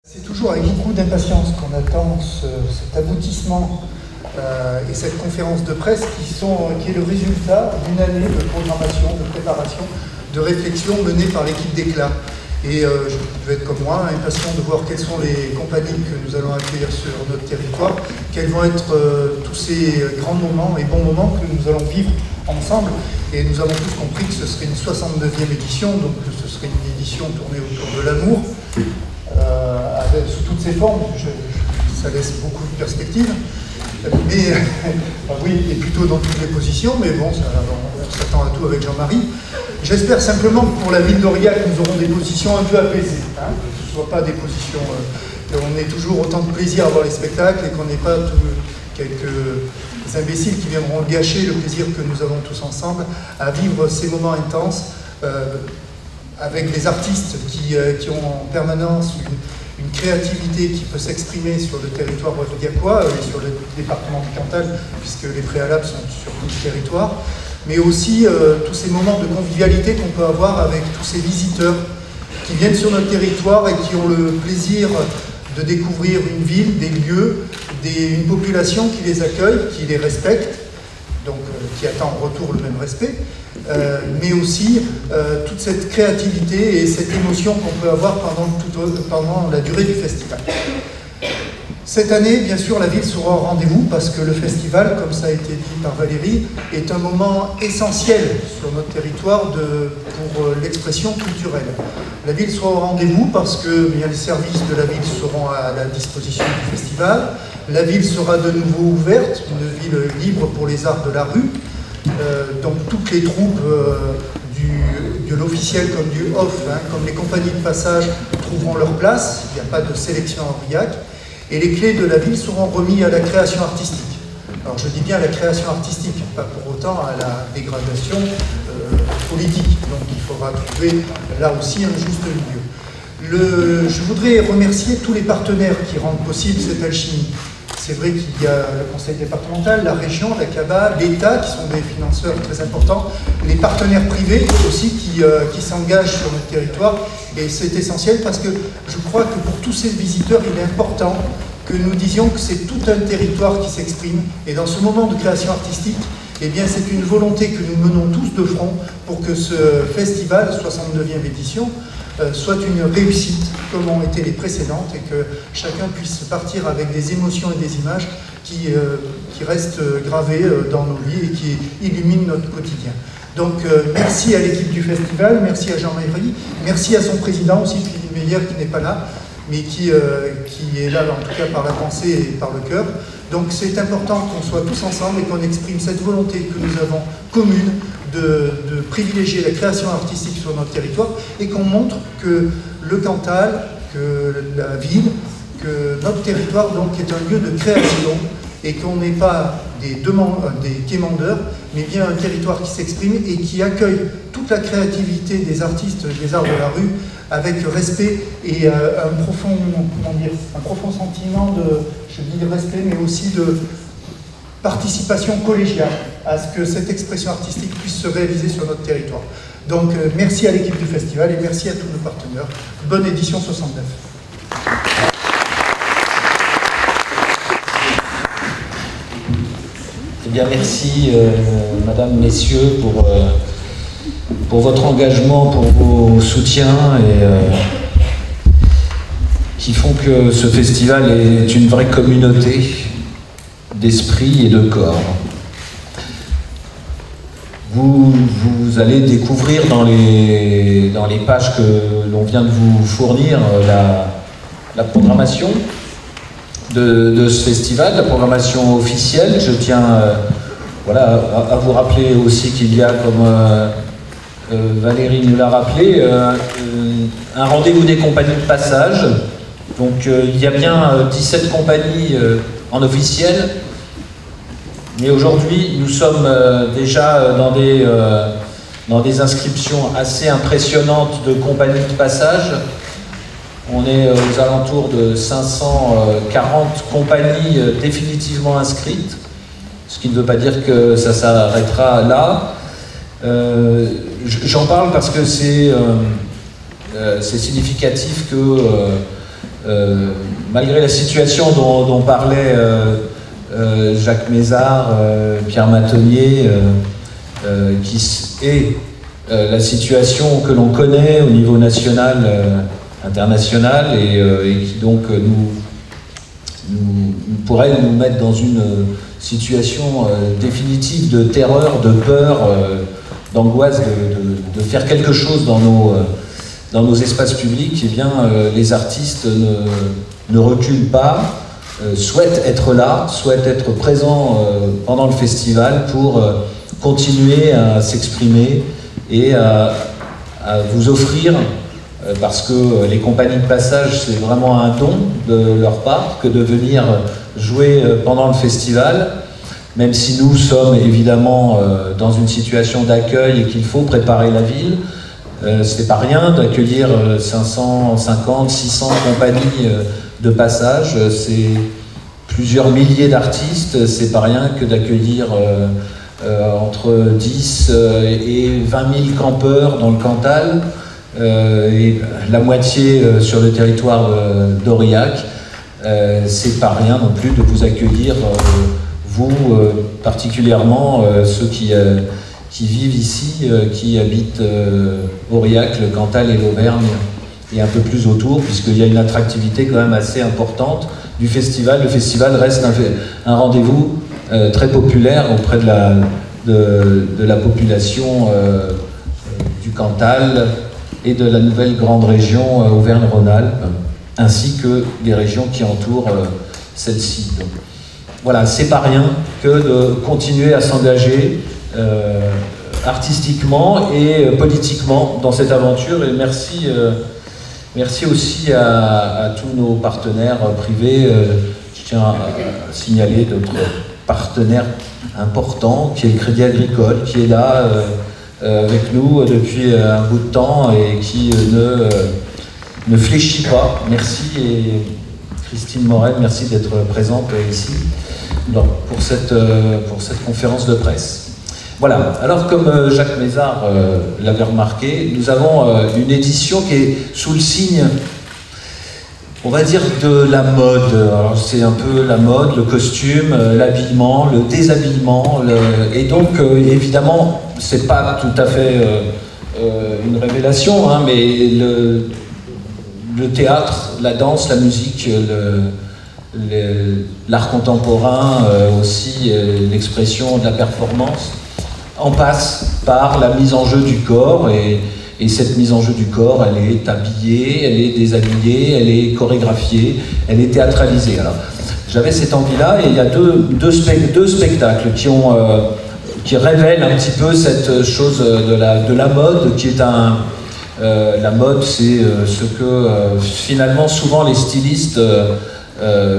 C'est toujours avec beaucoup d'impatience qu'on attend cet aboutissement et cette conférence de presse qui est le résultat d'une année de programmation, de préparation, de réflexion menée par l'équipe d'Éclat. Et je vais être comme moi, impatient de voir quelles sont les compagnies que nous allons accueillir sur notre territoire, quels vont être tous ces grands moments et bons moments que nous allons vivre ensemble. Et nous avons tous compris que ce serait une 69e édition, donc ce serait une édition tournée autour de l'amour, sous toutes ses formes. Ça laisse beaucoup de perspectives. Mais oui, et plutôt dans toutes les positions, mais bon, on s'attend à tout avec Jean-Marie. J'espère simplement que pour la ville d'Aurillac, nous aurons des positions un peu apaisées, hein, que ce ne soit pas des positions, qu'on ait toujours autant de plaisir à voir les spectacles et qu'on n'ait pas quelques imbéciles qui viendront gâcher le plaisir que nous avons tous ensemble à vivre ces moments intenses avec des artistes qui ont en permanence une créativité qui peut s'exprimer sur le territoire aurillacois et sur le département du Cantal, puisque les préalables sont sur tout le territoire, mais aussi tous ces moments de convivialité qu'on peut avoir avec tous ces visiteurs qui viennent sur notre territoire et qui ont le plaisir de découvrir une ville, des lieux, une population qui les accueille, qui les respecte, donc qui attend en retour le même respect, mais aussi toute cette créativité et cette émotion qu'on peut avoir pendant la durée du festival. Cette année, bien sûr, la ville sera au rendez-vous parce que le festival, comme ça a été dit par Valérie, est un moment essentiel sur notre territoire pour l'expression culturelle. La ville sera au rendez-vous parce que bien, les services de la ville seront à la disposition du festival. La ville sera de nouveau ouverte, une ville libre pour les arts de la rue. Donc toutes les troupes de l'officiel comme du off, hein, comme les compagnies de passage, trouveront leur place. Il n'y a pas de sélection à Aurillac. Et les clés de la ville seront remises à la création artistique. Alors je dis bien la création artistique, pas pour autant à la dégradation politique. Donc il faudra trouver là aussi un juste milieu. Je voudrais remercier tous les partenaires qui rendent possible cette alchimie. C'est vrai qu'il y a le conseil départemental, la région, la CABA, l'État, qui sont des financeurs très importants, les partenaires privés aussi qui s'engagent sur notre territoire. Et c'est essentiel parce que je crois que pour tous ces visiteurs, il est important que nous disions que c'est tout un territoire qui s'exprime. Et dans ce moment de création artistique, eh bien, c'est une volonté que nous menons tous de front pour que ce festival, 69e édition, soit une réussite comme ont été les précédentes et que chacun puisse partir avec des émotions et des images qui restent gravées dans nos vies et qui illuminent notre quotidien. Donc merci à l'équipe du festival, merci à Jean-Marie, merci à son président aussi, Philippe Meyer, qui n'est pas là, mais qui est là en tout cas par la pensée et par le cœur. Donc c'est important qu'on soit tous ensemble et qu'on exprime cette volonté que nous avons commune de privilégier la création artistique sur notre territoire et qu'on montre que le Cantal, que la ville, que notre territoire donc est un lieu de création et qu'on n'est pas des quémandeurs, mais bien un territoire qui s'exprime et qui accueille toute la créativité des artistes des arts de la rue avec respect et un profond sentiment de respect, mais aussi de participation collégiale à ce que cette expression artistique puisse se réaliser sur notre territoire. Donc merci à l'équipe du festival et merci à tous nos partenaires. Bonne édition 69. Eh bien merci Madame, Messieurs pour votre engagement, pour vos soutiens qui font que ce festival est une vraie communauté d'esprit et de corps. Vous allez découvrir dans les pages que l'on vient de vous fournir la programmation de ce festival, la programmation officielle. Je tiens à vous rappeler aussi qu'il y a, comme Valérie nous l'a rappelé, un rendez-vous des compagnies de passage. Donc il y a bien 17 compagnies en officiel, mais aujourd'hui nous sommes déjà dans des inscriptions assez impressionnantes de compagnies de passage. On est aux alentours de 540 compagnies définitivement inscrites, ce qui ne veut pas dire que ça s'arrêtera là. J'en parle parce que c'est significatif que malgré la situation dont parlait Jacques Mézard, Pierre Matonnier, qui est la situation que l'on connaît au niveau national, international, et qui donc pourrait nous mettre dans une situation définitive de terreur, de peur, d'angoisse, de faire quelque chose dans nos espaces publics. Eh bien, les artistes ne reculent pas, souhaitent être là, souhaitent être présents pendant le festival pour continuer à s'exprimer et à vous offrir, parce que les compagnies de passage, c'est vraiment un don de leur part que de venir jouer pendant le festival, même si nous sommes évidemment dans une situation d'accueil et qu'il faut préparer la ville. C'est pas rien d'accueillir 550, 600 compagnies de passage, c'est plusieurs milliers d'artistes, c'est pas rien que d'accueillir entre 10 et 20 000 campeurs dans le Cantal, et la moitié sur le territoire d'Aurillac. C'est pas rien non plus de vous accueillir, vous particulièrement, ceux qui vivent ici, qui habitent Aurillac, le Cantal et l'Auvergne, et un peu plus autour, puisqu'il y a une attractivité quand même assez importante du festival. Le festival reste un rendez-vous très populaire auprès de la population du Cantal et de la nouvelle grande région Auvergne-Rhône-Alpes, ainsi que des régions qui entourent celle-ci. Voilà, c'est pas rien que de continuer à s'engager artistiquement et politiquement dans cette aventure, et merci aussi à tous nos partenaires privés. Je tiens à signaler notre partenaire important qui est le Crédit Agricole, qui est là avec nous depuis un bout de temps et qui ne fléchit pas. Merci, et Christine Morel, merci d'être présente ici pour cette conférence de presse. Voilà, alors comme Jacques Mézard l'avait remarqué, nous avons une édition qui est sous le signe, on va dire, de la mode. Alors c'est un peu la mode, le costume, l'habillement, le déshabillement, et donc évidemment, c'est pas tout à fait une révélation, hein, mais le théâtre, la danse, la musique, l'art contemporain, aussi l'expression de la performance, en passe par la mise en jeu du corps, et cette mise en jeu du corps, elle est habillée, elle est déshabillée, elle est chorégraphiée, elle est théâtralisée. Alors, j'avais cette envie-là, et il y a deux spectacles qui révèlent un petit peu cette chose de la mode, qui est la mode, c'est ce que finalement souvent les stylistes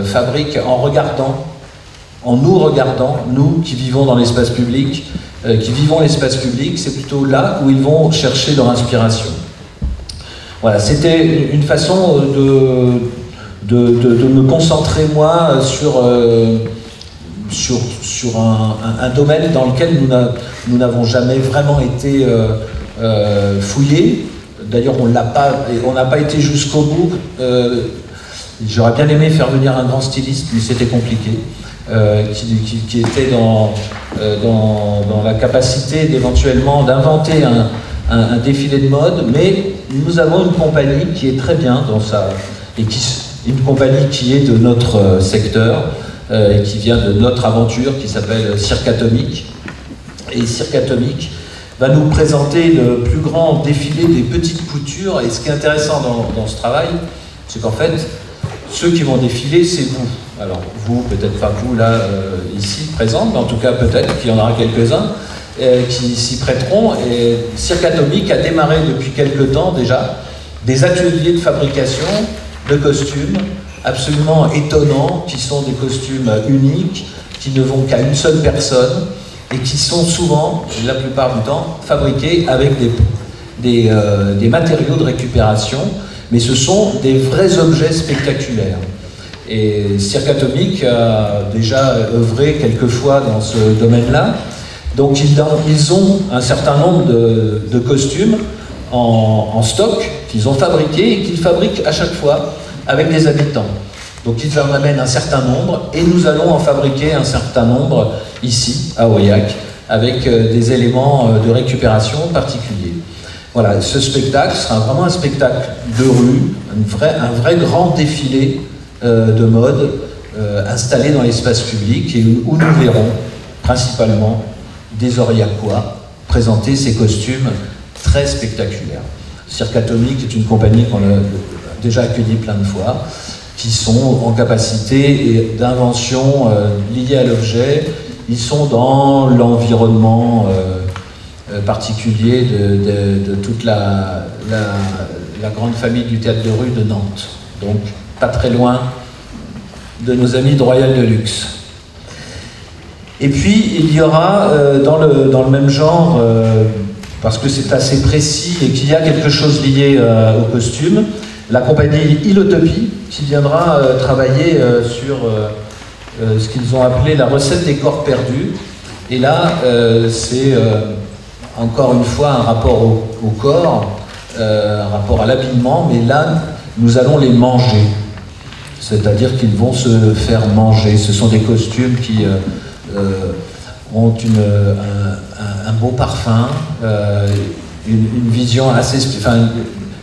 fabriquent en nous regardant, nous qui vivons dans l'espace public, qui vivons l'espace public, c'est plutôt là où ils vont chercher leur inspiration. Voilà, c'était une façon de me concentrer, moi, sur un domaine dans lequel nous n'avons jamais vraiment été fouillés. D'ailleurs, on n'a pas été jusqu'au bout. J'aurais bien aimé faire venir un grand styliste, mais c'était compliqué. Qui était dans la capacité d'éventuellement d'inventer un défilé de mode, mais nous avons une compagnie qui est très bien dans une compagnie qui est de notre secteur et qui vient de notre aventure, qui s'appelle Cirque Atomique. Et Cirque Atomique va nous présenter le plus grand défilé des petites coutures. Et ce qui est intéressant dans ce travail, c'est qu'en fait, ceux qui vont défiler, c'est vous. Alors vous, peut-être pas vous là, ici, présents, mais en tout cas peut-être qu'il y en aura quelques-uns qui s'y prêteront. Et Cirque Atomique a démarré depuis quelques temps déjà des ateliers de fabrication de costumes absolument étonnants, qui sont des costumes uniques, qui ne vont qu'à une seule personne, et qui sont souvent, la plupart du temps, fabriqués avec des matériaux de récupération, mais ce sont des vrais objets spectaculaires. Et Cirque Atomique a déjà œuvré quelquefois dans ce domaine-là. Donc ils ont un certain nombre de costumes en stock qu'ils ont fabriqués et qu'ils fabriquent à chaque fois avec des habitants. Donc ils en amènent un certain nombre et nous allons en fabriquer un certain nombre ici, à Aurillac, avec des éléments de récupération particuliers. Voilà, ce spectacle sera vraiment un spectacle de rue, un vrai grand défilé de mode installé dans l'espace public et où nous verrons principalement des Aurillacois présenter ces costumes très spectaculaires. Cirque Atomique est une compagnie qu'on a déjà accueillie plein de fois, qui sont en capacité d'invention liée à l'objet. Ils sont dans l'environnement particulier de toute la grande famille du théâtre de rue de Nantes. Donc, pas très loin de nos amis de Royal Deluxe. Et puis, il y aura, dans le même genre, parce que c'est assez précis et qu'il y a quelque chose lié au costume, la compagnie Ilotopie, qui viendra travailler sur ce qu'ils ont appelé la recette des corps perdus. Et là, c'est encore une fois un rapport au corps, un rapport à l'habillement, mais là, nous allons les manger. C'est-à-dire qu'ils vont se faire manger. Ce sont des costumes qui ont un beau parfum, une vision assez... Enfin,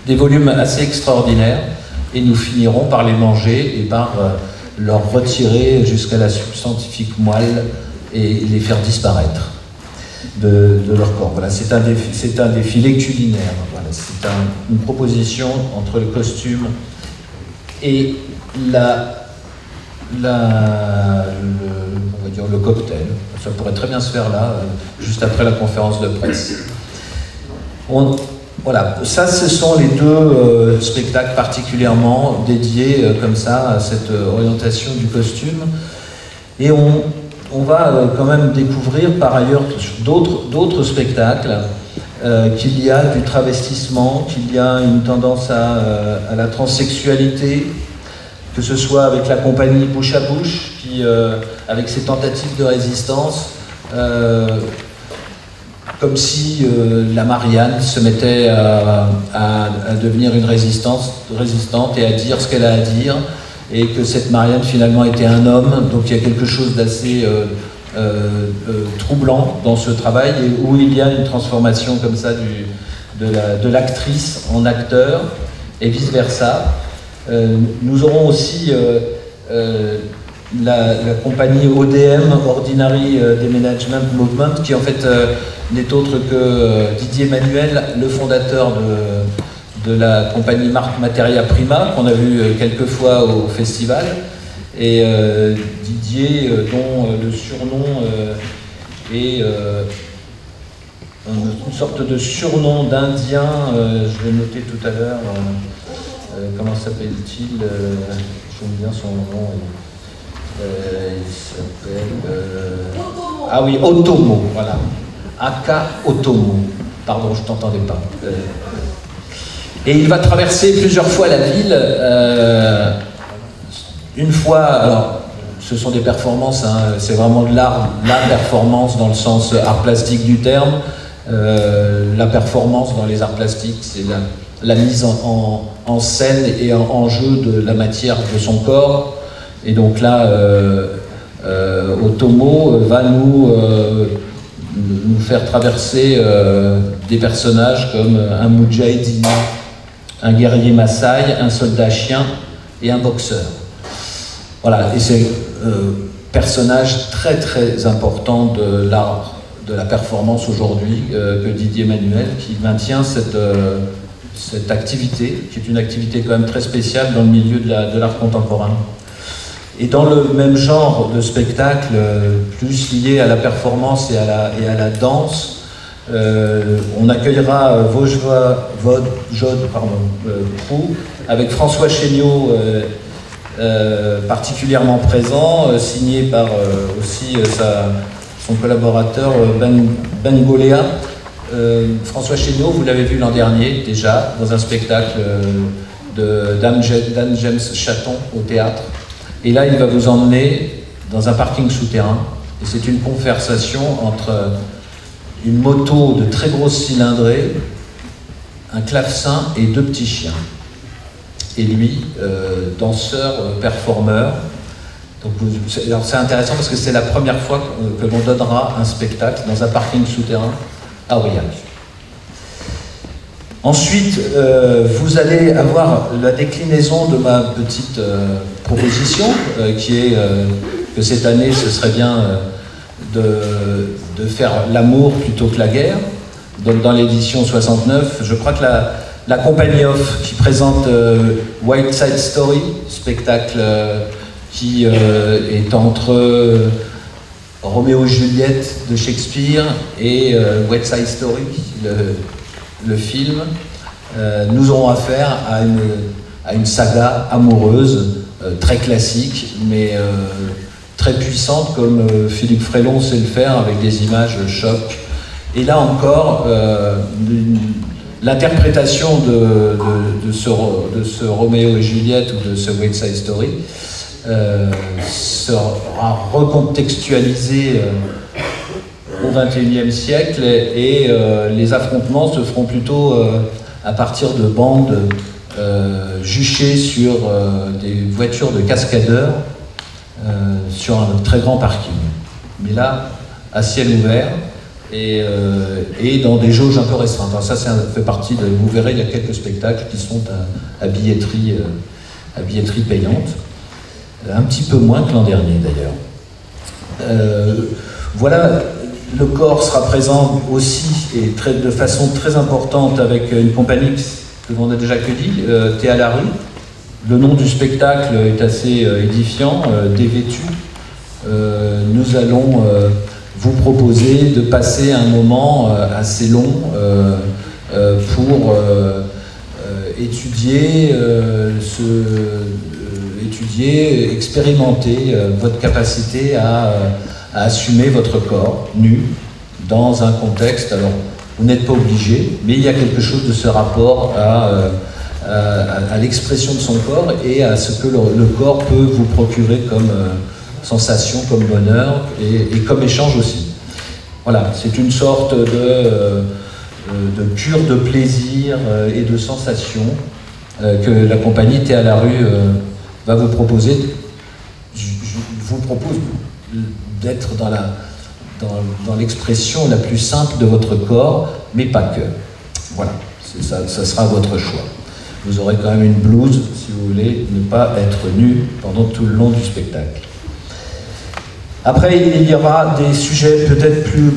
des volumes assez extraordinaires, et nous finirons par les manger et par leur retirer jusqu'à la substantifique moelle et les faire disparaître de leur corps. Voilà, c'est un défilé culinaire. Voilà, c'est une proposition entre le costume et on va dire le cocktail. Ça pourrait très bien se faire là, juste après la conférence de presse. Voilà, ça ce sont les deux spectacles particulièrement dédiés comme ça à cette orientation du costume. Et on va quand même découvrir par ailleurs d'autres spectacles, qu'il y a du travestissement, qu'il y a une tendance à la transsexualité, que ce soit avec la compagnie Bouche à Bouche, qui, avec ses tentatives de résistance, comme si la Marianne se mettait à devenir une résistante et à dire ce qu'elle a à dire, et que cette Marianne finalement était un homme. Donc il y a quelque chose d'assez troublant dans ce travail, et où il y a une transformation comme ça de l'actrice en acteur, et vice-versa. Nous aurons aussi la compagnie ODM, Ordinary Day Management Movement, qui en fait n'est autre que Didier Manuel, le fondateur de la compagnie marque Materia Prima, qu'on a vu quelques fois au festival, et Didier, dont le surnom est une sorte de surnom d'Indien, je l'ai noté tout à l'heure, comment s'appelle-t-il, j'aime bien son nom, il s'appelle... ah oui, Otomo, voilà. Aka Otomo. Pardon, je ne t'entendais pas. Et il va traverser plusieurs fois la ville. Une fois, alors, ce sont des performances, hein, c'est vraiment de l'art, la performance dans le sens art plastique du terme. La performance dans les arts plastiques, c'est la mise en scène et en jeu de la matière de son corps. Et donc là, Otomo va nous faire traverser des personnages comme un moudjahidine, un guerrier Maasai, un soldat chien et un boxeur. Voilà, et c'est personnage très très important de l'art, de la performance aujourd'hui, que Didier Manuel, qui maintient cette activité, qui est une activité quand même très spéciale dans le milieu de l'art contemporain. Et dans le même genre de spectacle, plus lié à la performance et à la danse, on accueillera Jod Prou, avec François Chéniaud particulièrement présent, signé par aussi son collaborateur Ben Goléa. François Chéniaud, vous l'avez vu l'an dernier déjà, dans un spectacle d'Anne James Chaton au théâtre. Et là, il va vous emmener dans un parking souterrain. Et c'est une conversation entre une moto de très grosse cylindrée, un clavecin et deux petits chiens. et lui, danseur, performeur. Donc, c'est intéressant parce que c'est la première fois que l'on donnera un spectacle dans un parking souterrain à Aurillac. Ensuite, vous allez avoir la déclinaison de ma petite proposition, qui est que cette année, ce serait bien de faire l'amour plutôt que la guerre. Donc, dans l'édition 69, je crois que la compagnie Off, qui présente White Side Story, spectacle qui est entre Roméo et Juliette de Shakespeare et West Side Story, le film, nous aurons affaire à une saga amoureuse très classique, mais très puissante, comme Philippe Frélon sait le faire, avec des images choc. Et là encore, l'interprétation de ce Roméo et Juliette ou de ce West Side Story sera recontextualisée au XXIe siècle et les affrontements se feront plutôt à partir de bandes juchées sur des voitures de cascadeurs sur un très grand parking. Mais là, à ciel ouvert et dans des jauges un peu restreintes. Alors ça fait partie de... Vous verrez, il y a quelques spectacles qui sont à billetterie payante. Un petit peu moins que l'an dernier d'ailleurs. Voilà, le corps sera présent aussi et de façon très importante avec une compagnie que l'on a déjà accueillie, Thé à la rue. Le nom du spectacle est assez édifiant, Dévêtu. Nous allons vous proposer de passer un moment assez long pour étudier, expérimenter votre capacité à assumer votre corps nu dans un contexte. Alors, vous n'êtes pas obligé, mais il y a quelque chose de ce rapport à l'expression de son corps et à ce que le corps peut vous procurer comme sensation, comme bonheur et comme échange aussi. Voilà, c'est une sorte de cure de plaisir et de sensation que la compagnie Thé à la rue va vous proposer. Je vous propose d'être dans l'expression la plus simple de votre corps, mais pas que. Voilà, ça sera votre choix. Vous aurez quand même une blouse, si vous voulez ne pas être nu pendant tout le long du spectacle. Après, il y aura des sujets peut-être plus...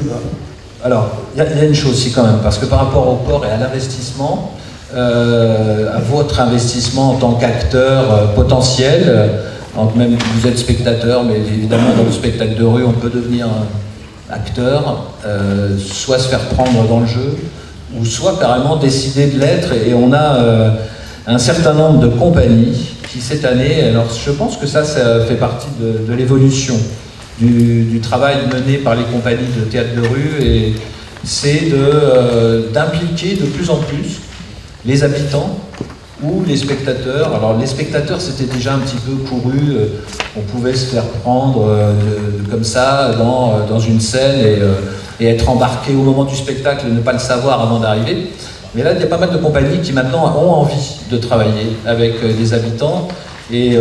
Alors, il y a une chose aussi quand même, parce que par rapport au corps et à l'investissement, à votre investissement en tant qu'acteur potentiel, même vous êtes spectateur, mais évidemment dans le spectacle de rue, on peut devenir acteur, soit se faire prendre dans le jeu, ou soit carrément décider de l'être, et on a un certain nombre de compagnies qui cette année, alors je pense que ça fait partie de l'évolution du travail mené par les compagnies de théâtre de rue, et c'est d'impliquer de plus en plus les habitants ou les spectateurs. Alors les spectateurs, c'était déjà un petit peu couru, on pouvait se faire prendre comme ça dans une scène et être embarqué au moment du spectacle et ne pas le savoir avant d'arriver. Mais là, il y a pas mal de compagnies qui maintenant ont envie de travailler avec les habitants. Et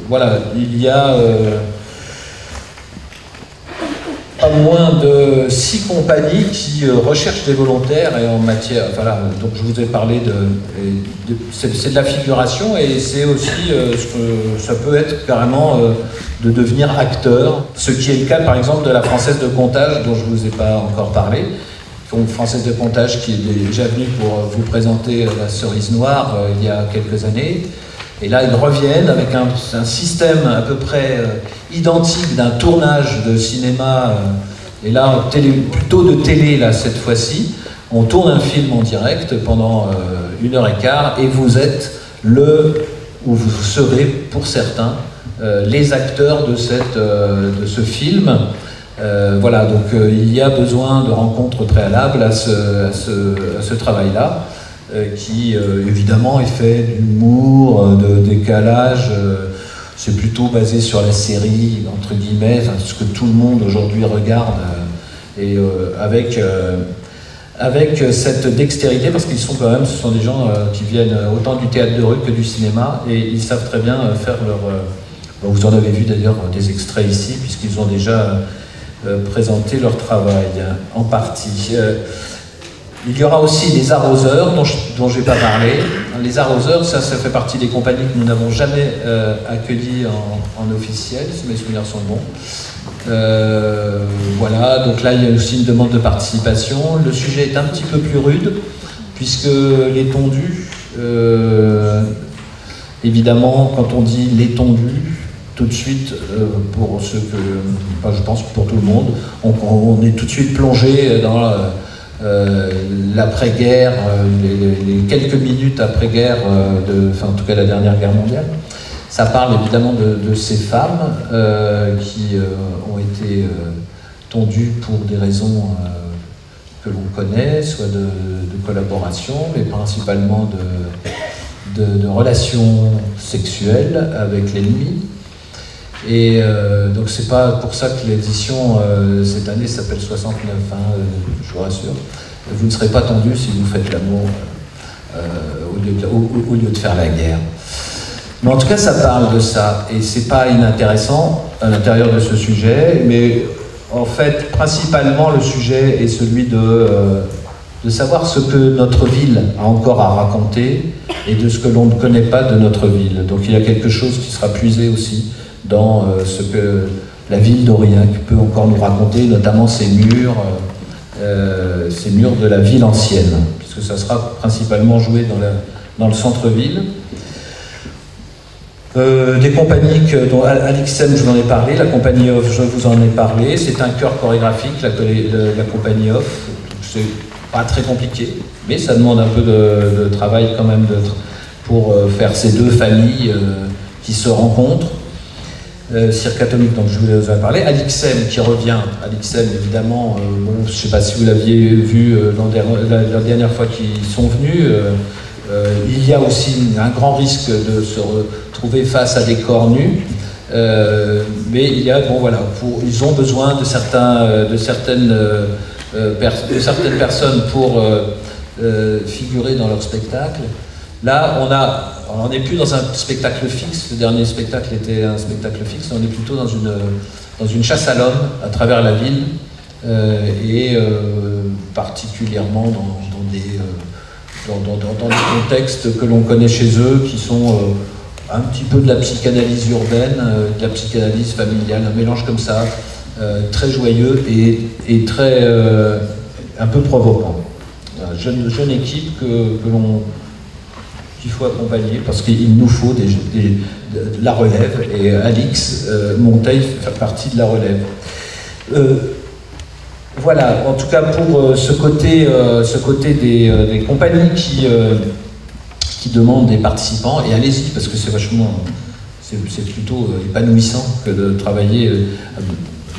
voilà, il y a pas moins de 6 compagnies qui recherchent des volontaires et en matière... Voilà, donc je vous ai parlé c'est de la figuration et c'est aussi ça peut être carrément de devenir acteur, ce qui est le cas par exemple de la Française de Contage dont je ne vous ai pas encore parlé. Donc Française de Contage qui est déjà venue pour vous présenter La Cerise Noire il y a quelques années. Et là, ils reviennent avec un système à peu près identique d'un tournage de cinéma, et là, plutôt de télé, là, cette fois-ci. On tourne un film en direct pendant 1h15, et vous êtes ou vous serez, pour certains, les acteurs de ce film. Voilà, donc il y a besoin de rencontres préalables à ce travail-là. Qui évidemment est fait d'humour, de décalage, c'est plutôt basé sur la série, entre guillemets, ce que tout le monde aujourd'hui regarde, et avec avec cette dextérité, parce qu'ils sont quand même, ce sont des gens qui viennent autant du théâtre de rue que du cinéma, et ils savent très bien faire leur... vous en avez vu d'ailleurs des extraits ici, puisqu'ils ont déjà présenté leur travail en partie. Il y aura aussi les arroseurs, dont je n'ai pas parlé. Les arroseurs, ça fait partie des compagnies que nous n'avons jamais accueillies en officiel, si mes souvenirs sont bons. Voilà, donc là il y a aussi une demande de participation. Le sujet est un petit peu plus rude, puisque les tondus, évidemment, quand on dit les tondus, tout de suite, pour ceux que, enfin, je pense pour tout le monde, on est tout de suite plongé dans l'après-guerre, les quelques minutes après-guerre, enfin en tout cas la dernière guerre mondiale. Ça parle évidemment de ces femmes qui ont été tondues pour des raisons que l'on connaît, soit de collaboration, mais principalement de relations sexuelles avec l'ennemi. Et donc c'est pas pour ça que l'édition cette année s'appelle 69, hein, je vous rassure. Vous ne serez pas tendu si vous faites l'amour au lieu de faire la guerre. Mais en tout cas ça parle de ça, et c'est pas inintéressant à l'intérieur de ce sujet, mais en fait principalement le sujet est celui de savoir ce que notre ville a encore à raconter et de ce que l'on ne connaît pas de notre ville. Donc il y a quelque chose qui sera puisé aussi dans ce que la ville d'Aurillac peut encore nous raconter, notamment ces murs de la ville ancienne, puisque ça sera principalement joué dans le centre-ville. Des compagnies dont Alixem, je vous en ai parlé, la compagnie Off, je vous en ai parlé, c'est un chœur chorégraphique, la compagnie Off, c'est pas très compliqué, mais ça demande un peu de travail quand même pour faire ces deux familles qui se rencontrent. Cirque Atomique, donc je vous en ai parlé. Alixem qui revient. Alixem, évidemment, bon, je ne sais pas si vous l'aviez vu la dernière fois qu'ils sont venus. Il y a aussi un grand risque de se retrouver face à des corps nus. Mais il y a, bon voilà, ils ont besoin de certaines personnes pour figurer dans leur spectacle. Là, on n'est plus dans un spectacle fixe. Le dernier spectacle était un spectacle fixe. On est plutôt dans une chasse à l'homme à travers la ville, et particulièrement dans des contextes que l'on connaît chez eux, qui sont un petit peu de la psychanalyse urbaine, de la psychanalyse familiale, un mélange comme ça, très joyeux et très un peu provoquant. Jeune équipe qu'il faut accompagner, parce qu'il nous faut de la relève, et Alix Monteil fait partie de la relève. Voilà, en tout cas pour ce côté des compagnies qui demandent des participants, et allez-y, parce que c'est plutôt épanouissant que de travailler.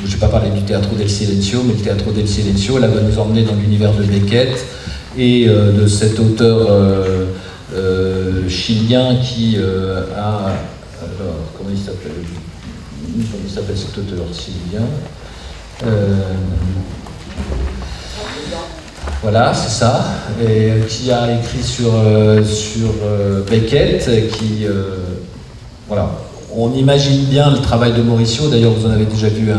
Je n'ai pas parlé du Teatro del Silencio, mais le Teatro del Silencio, là, va nous emmener dans l'univers de Beckett et de cet auteur chilien qui a... Alors, comment il s'appelle cet auteur chilien? Voilà, c'est ça, et qui a écrit sur Beckett, qui... voilà, on imagine bien le travail de Mauricio, d'ailleurs vous en avez déjà vu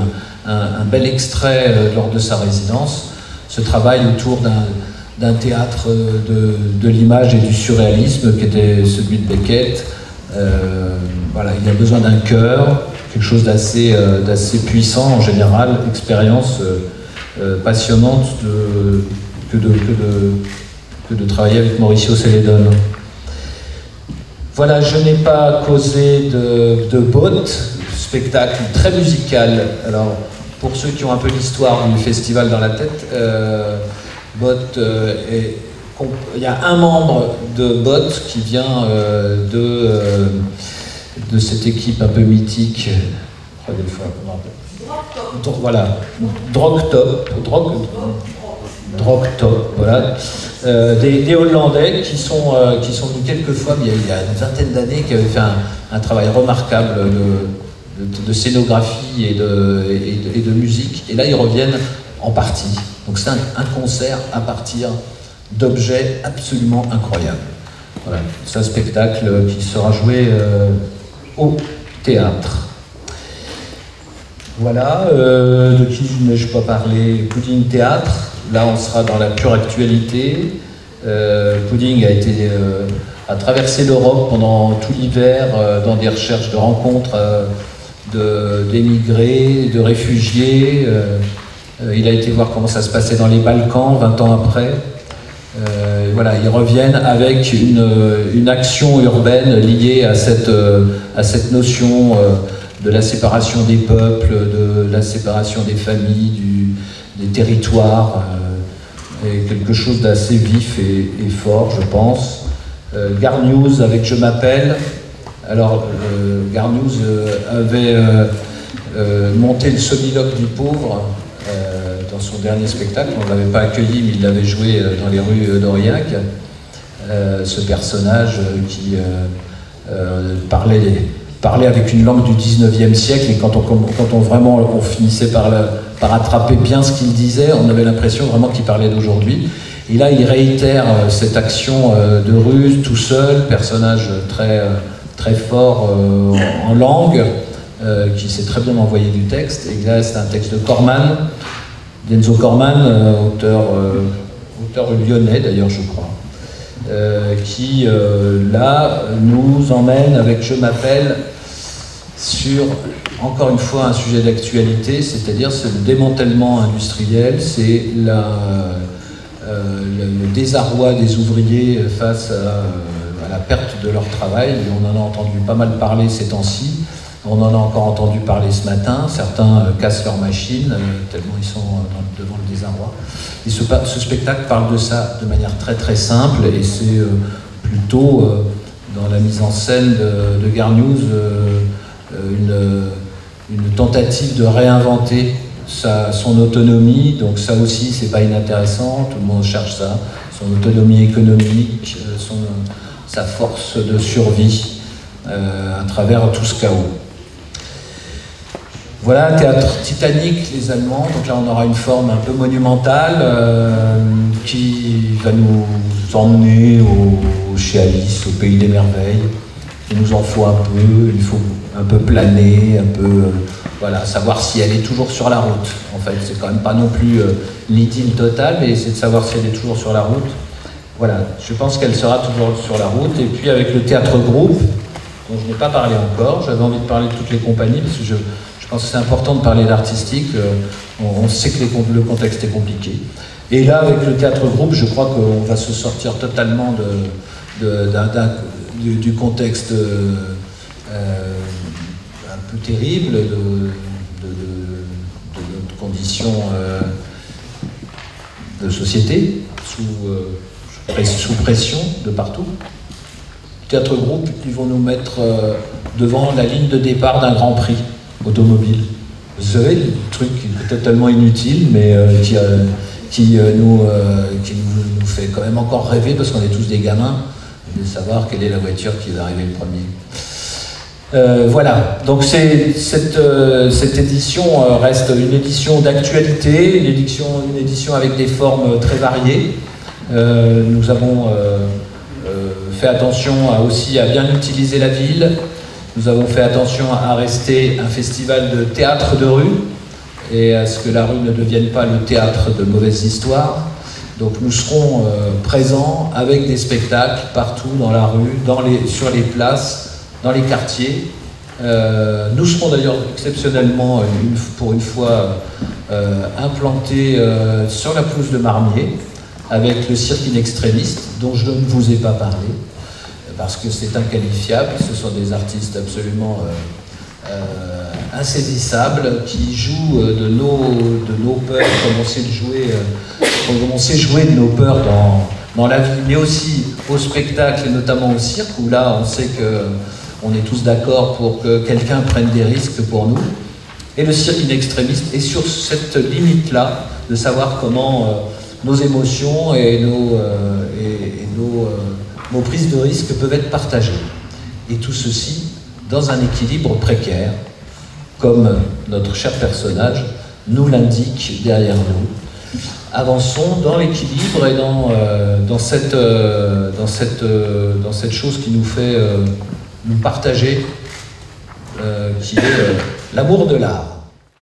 un bel extrait lors de sa résidence, ce travail autour d'un théâtre de l'image et du surréalisme qui était celui de Beckett. Voilà, il a besoin d'un chœur, quelque chose d'assez puissant en général, expérience passionnante que de travailler avec Mauricio Celedon. Voilà, je n'ai pas causé de Bot, spectacle très musical. Alors, pour ceux qui ont un peu l'histoire du festival dans la tête, Bot, il y a un membre de Bot qui vient de cette équipe un peu mythique. Voilà, Drogtop, voilà, des Hollandais qui sont venus quelques fois, il y a une vingtaine d'années, qui avaient fait un travail remarquable de scénographie et de musique. Et là, ils reviennent en partie. Donc c'est un concert à partir d'objets absolument incroyables. Voilà, c'est un spectacle qui sera joué au théâtre. Voilà, de qui n'ai-je pas parlé? Pudding Théâtre, là on sera dans la pure actualité. Pudding a traversé l'Europe pendant tout l'hiver dans des recherches de rencontres d'émigrés, de réfugiés. Il a été voir comment ça se passait dans les Balkans 20 ans après. Voilà, ils reviennent avec une action urbaine liée à cette notion de la séparation des peuples, de la séparation des familles, des territoires, et quelque chose d'assez vif et fort, je pense. Garnews avec Je m'appelle. Alors, Garnews avait monté le soliloque du pauvre dans son dernier spectacle. On ne l'avait pas accueilli, mais il l'avait joué dans les rues d'Aurillac. Ce personnage qui parlait avec une langue du 19e siècle, et quand on finissait par attraper bien ce qu'il disait, on avait l'impression vraiment qu'il parlait d'aujourd'hui. Et là, il réitère cette action de ruse, tout seul, personnage très fort en langue, qui sait très bien envoyer du texte. Et là, c'est un texte de Corman, d'Enzo Corman, auteur lyonnais d'ailleurs, je crois, qui, là, nous emmène avec Je m'appelle sur, encore une fois, un sujet d'actualité, c'est-à-dire c'est le démantèlement industriel, c'est le désarroi des ouvriers face à la perte de leur travail. Et on en a entendu pas mal parler ces temps-ci. On en a encore entendu parler ce matin. Certains cassent leurs machines tellement ils sont devant le désarroi. Et ce spectacle parle de ça de manière très très simple, et c'est plutôt dans la mise en scène de Garnews une tentative de réinventer son autonomie. Donc ça aussi, c'est pas inintéressant, tout le monde cherche ça, son autonomie économique, sa force de survie à travers tout ce chaos. Voilà, théâtre Titanic, les Allemands. Donc là, on aura une forme un peu monumentale qui va nous emmener chez Alice, au pays des merveilles. Il nous en faut un peu, il faut un peu planer, un peu voilà, savoir si elle est toujours sur la route. En fait, c'est quand même pas non plus l'idylle totale, mais c'est de savoir si elle est toujours sur la route. Voilà, je pense qu'elle sera toujours sur la route. Et puis avec le théâtre groupe, dont je n'ai pas parlé encore, j'avais envie de parler de toutes les compagnies, parce que je pense que c'est important de parler d'artistique. On sait que le contexte est compliqué. Et là, avec le théâtre groupe, je crois qu'on va se sortir totalement du contexte un peu terrible de notre condition de société, sous pression de partout. Théâtre groupe, ils vont nous mettre devant la ligne de départ d'un Grand Prix automobile. Vous savez, le truc qui est totalement inutile, mais qui nous fait quand même encore rêver, parce qu'on est tous des gamins, de savoir quelle est la voiture qui va arriver le premier. Voilà, donc cette édition reste une édition d'actualité, une édition avec des formes très variées. Nous avons fait attention aussi à bien utiliser la ville. Nous avons fait attention à rester un festival de théâtre de rue et à ce que la rue ne devienne pas le théâtre de mauvaises histoires. Donc nous serons présents avec des spectacles partout dans la rue, sur les places, dans les quartiers. Nous serons d'ailleurs exceptionnellement, pour une fois, implantés sur la pelouse de Marmier, avec le cirque inextrémiste, dont je ne vous ai pas parlé, parce que c'est inqualifiable. Ce sont des artistes absolument insaisissables, qui jouent de nos peurs, comme on sait jouer de nos peurs dans la vie, mais aussi au spectacle, et notamment au cirque, où là on sait qu'on est tous d'accord pour que quelqu'un prenne des risques pour nous. Et le cirque inextrémiste est sur cette limite-là, de savoir comment nos émotions et nos prises de risques peuvent être partagées. Et tout ceci dans un équilibre précaire, comme notre cher personnage nous l'indique derrière nous. Avançons dans l'équilibre et dans cette chose qui nous fait nous partager, qui est l'amour de l'art.